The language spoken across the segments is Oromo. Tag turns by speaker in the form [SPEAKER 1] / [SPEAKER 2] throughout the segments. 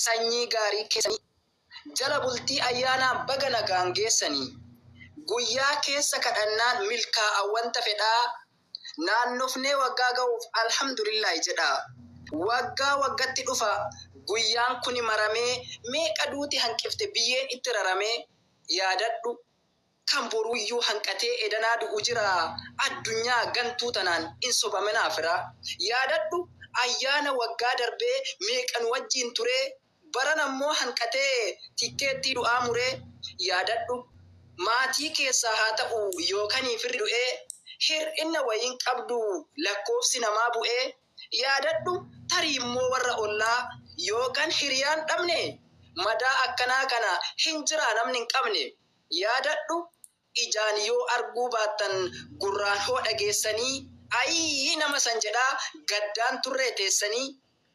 [SPEAKER 1] sanyii gaarii keessanii jala bultii ayyaanaa baga nagaan geessanii guyyaa keessa kadhannaan milkaa'aa wanta fedhaa naannofnee waggaa ga'uuf alhamdulillah jedha. Waggaa waggatti dhufa guyyaan kuni maramee meeqa duuti hanqifte biyyeen itti raramee yaadadhu kan boruuyyuu hanqatee edanaa du'u jira addunyaa gantuu tanaan in sobaminaa fira. Yaadadhu ayyaana waggaa darbee meeqan wajjiin turee baran ammoo hanqatee tikkeettii du'aa muree. Yaadadhu maatii keessaa haa ta'u yookanii firri du'ee hir'inna wayiin qabdu lakkoofsi namaa bu'ee. Yaadadhu tarii immoo warra ollaa yookaan hiriyaan dhabne madaa akkanaa kana hin jiraa namni hin qabne. Yaadadhu ijaan yoo arguu baattan gurraan hoo dhageessanii ayii nama san jedhaa gaddaan turree teessanii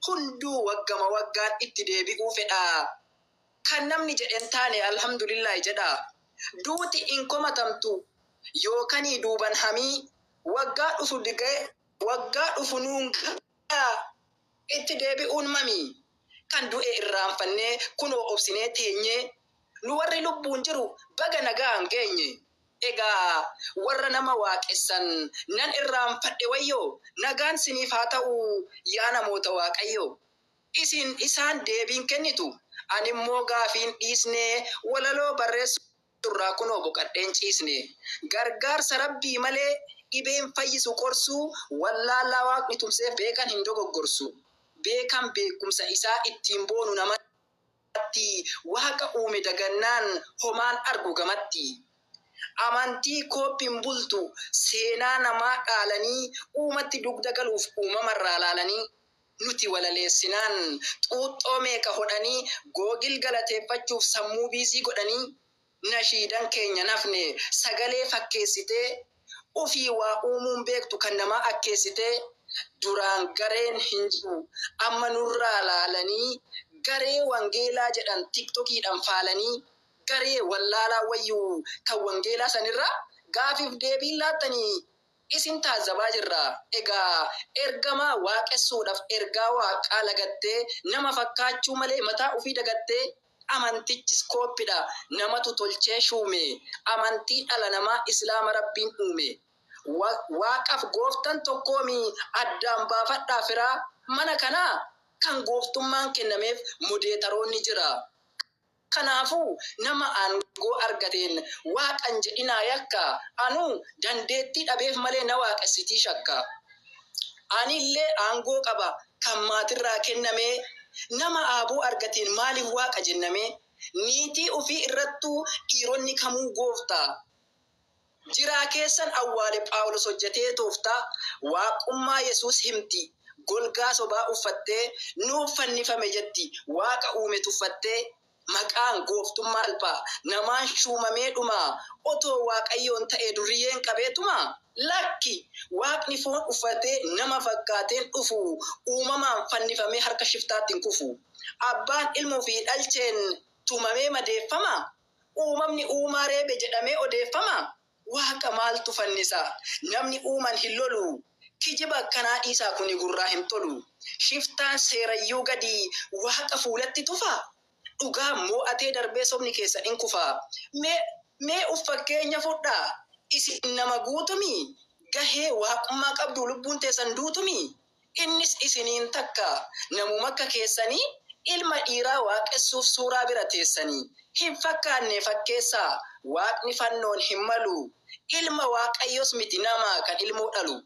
[SPEAKER 1] hunduu waggama waggaan itti deebi'uu fedhaa. Kan namni jedhen taane alhamdulillah jedha. Duuti in komatamtu yookanii duuban hamii waggaa dhufu digee waggaa dhufu nuun itti deebi'uun mamii. Kan du'e irraanfannee kunoo obsinee teenyee nu warri lubbuun jiru baga nagaan geenye. Egaa warra nama waaqessan nan irraanfadhe wayyoo nagaan siniif haa ta'u yaa namoota waaqayyoo. Isin isaan deebiin kennitu ani immoo gaafiin dhiisnee walaloo barreessurraa kunoo boqadheen ciisne. Gargaarsa rabbii malee dhibeen fayyisu qorsuu wallaalaa waaqni tumseef beekan hin dogoggorsu. Beekan beekumsa isaa ittiin boonu namatti waaqa uume dagannaan homaan argu gamatti. Amantii kooppiin bultu seenaa namaa dhaalanii uumatti dugda galuuf uumamarraa laalanii. Nuti walaleessinaan xuuxxoo meeqa hodhanii googil galateeffachuuf sammuu biisii godhanii. Nashiidan keenya nafne sagalee fakkeessitee ofii waa uumuun beektu kan namaa akkeessitee. Duraan gareen hin jiru amma nurraa laalanii garee wangeelaa jedhan tiktokiidhaan faalanii. Garee wallaalaa wayyuu kan wangeelaa sanirraa gaafiif deebiin laattanii isin taazabaa jirra. Egaa ergamaa waaqessuudhaaf ergaa waaqaa lagattee nama fakkaachuu malee mataa ofii dagattee. Amantichis kooppidha namatu tolchee shuume. Amantii dhala namaa islaama rabbiin uume. Waaqaaf gooftan tokkoomi addaan baafadhaa firaa. Mana kanaa kan gooftummaan kennameef mudeetaroonni jira. Kanaafuu nama aangoo argateen waaqan jedhinaa yakka. Anuu dandeettii dhabeef malee na waaqessitii shakka. Anillee aangoo qaba kan maatirraa kennamee. Nama aaboo argateen maaliif waaqa jennamee. Niitii ofii irrattuu dhiironni kamuu gooftaa. Jiraa keessan awwaale Phaawulos hojjetee tooftaa. Waaqummaa Yesuus himti golgaa sobaa uffattee nuuf fannifame jetti waaqa uume tuffattee. Maqaan gooftummaa alpaa namaan shuumamee dhumaa. Otoo waaqayyoon ta'ee durriyyeen qabeetuma. Lakki waaqni foon uffatee nama fakkaateen dhufu uumamaan fannifamee harka shiftaatti hin kufu. Abbaan ilmoo fi dhalcheen tumamee madeeffama. Uumamni uumaa reebe jedhamee odeeffama. Waaqa maaltu fannisa namni uuman hin lolu. Kijiba akkanaa dhiisaa kuni gurraa hin tolu. Shiftaan seerayyuu gadi waaqa fuulatti tufa. Dhugaa mo'atee darbee sobni keessa in kufa. Mee fakkeenya fudhaa isin nama guutumi. Gahee waaqummaa qabdu lubbuun teessan duutumi. Innis isiniin takka namuma akka keessanii ilma dhiiraa waaqessuuf suuraa bira teessanii. Hin fakkaanne fakkeessaa waaqni fannoon hin malu. Ilma waaqayyos miti nama kan ilmoo dhalu.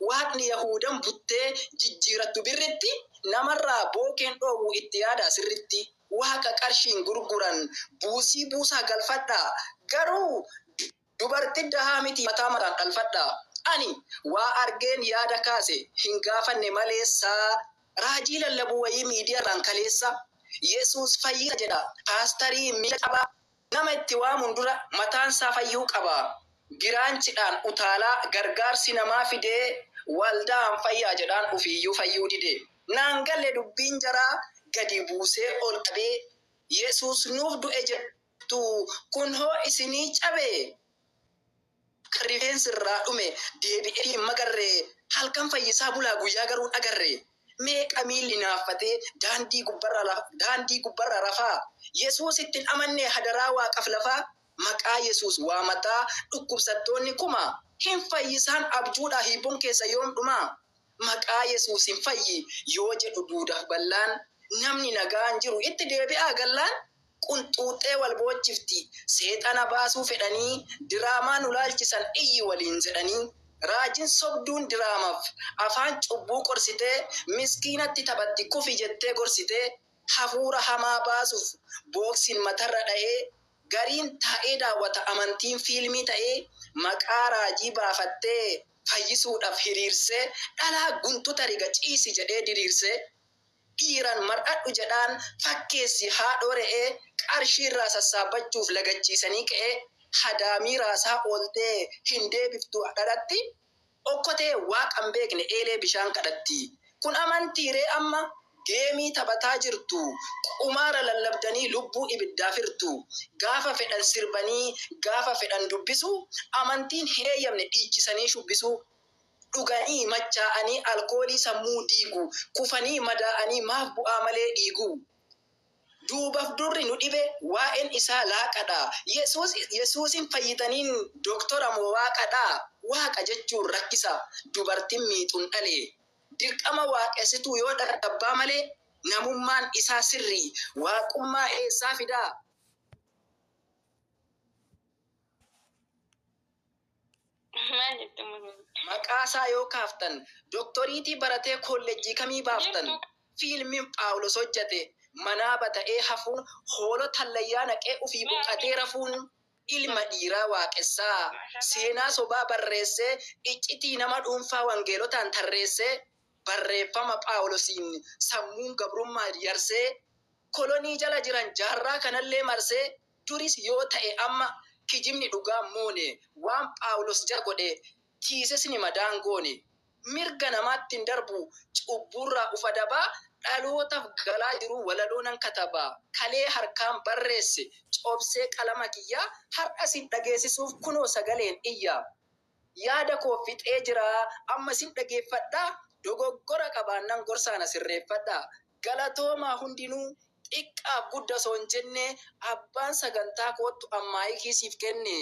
[SPEAKER 1] Waaqni Yahudan buttee jijjiirattu birritti namarraa bookeen dhoowwu itti yaada sirritti. Waaqa qarshiin gurguran buusii buusaa galfadhaa. Garuu dubartii dahaa miti mataa mataan dhalfadhaa. Ani waa argeen yaada kaase hin gaafanne maleessaa. Raajii lallabuu wayii miidiyaarraan kaleessa. Yesuus fayyisa jedha paastarii miila qabaa. Nama itti waamuun dura mataansaa fayyuu qaba. Giraanchidhaan utaalaa gargaarsi namaa fidee waldaan fayyaa jedhaan ofiiyyuu fayyuu dide. Naan galle dubbiin jaraa gadi buusee ol qabee Yesuus nuuf du'e jettu kun hoo isinii cabee. Rifeensi irraa dhume deebi'ee hin magarree halkan fayyisaa bulaa guyyaa garuu dhagarree. meeqa miilli naaffatee daandii gubbarra rafaa. Yesuus ittiin amannee hadaraa waaqaf lafaa. Maqaa Yesuus waamataa dhukkubsattoonni kuma. Hin fayyisaan abjuudha hiibuun keessa yoom dhumaa. Maqaa Yesuus hin fayyi yoo jedhu duudaaf bal'aan. Namni nagaan jiru itti deebi'aa gallaan. Qunxuuxee wal boochifti seexana baasuu fedhanii diraamaa nu laalchisan iyyi waliin jedhanii. Raajiin sobduun diraamaaf afaan cubbuu qorsitee miskiinatti taphatti kufi jettee gorsitee hafuura hamaa baasuuf booksiin matarra dha'ee gariin taa'ee daawwata amantiin fiilmii ta'ee maqaa raajii baafattee fayyisuudhaaf hiriirsee dhalaa guntuta riga ciisi jedhee diriirsee dhiiran mar'adhu jedhaan fakkeessi haadhoo re'ee qarshii irraa sassaabachuuf lagachiisanii ka'ee hadaamii raasaa ooltee hin deebiftu dhadhatti okkotee waaqan beekne eelee bishaan kadhatti. Kun amantiiree amma geemii taphataa jirtu qumaara lallabdanii lubbuu ibiddaa firtu gaafa fedhan sirbanii gaafa fedhan dubbisu amantiin heeyyamne dhiichisanii shubbisu. Dhuganii machaa'anii alkoolii sammuu diigu kufanii madaa'anii maaf bu'aa malee dhiigu. Duubaaf durri nu dhibe waa'een isaa laaqadha. Yesuusin fayyitaniin doktora moo waaqadha. Waaqa jechuun rakkisa dubartiin miixuun dhale. Dirqama waaqessituu yoo dadhabbaa malee namummaan isaa sirrii waaqummaa eessaa fidaa. Maqaasaa yoo kaaftan doktoriitii baratee kolleejjii kamii baaftan. Fiilmiin Phaawulos hojjate manaa bata'ee hafuun hoolota hallayyaa naqee ufii buqqatee rafuun ilma dhiiraa waaqessaa seenaa sobaa barreessee iccitii nama dhuunfaa wangeelotaan tarreessee barreeffama Phaawulosiin sammuun gabrummaa yarsee kolonii jala jiran jaarraa kanallee marsee duris yoo ta'e amma kijibni dhugaa moone waan Phaawulos jara godhe tiisesni madaan goone. Mirga namaatti hin darbu cubburraa ufa dabaa dhalootaaf galaa jiru walaloonan katabaa kalee harkaan barreesse cobsee qalama kiyyaa har'asin dhageessisuuf kunoo sagaleen iyyaa. Yaada koo fixee jira amma sin dhageeffadhaa dogoggora qabaannan gorsaan sirreeffadhaa. Galatoomaa hundinuu xiqqaaf guddaa osoo hin jenne abbaan sagantaa kootu ammaayikii siif kenne.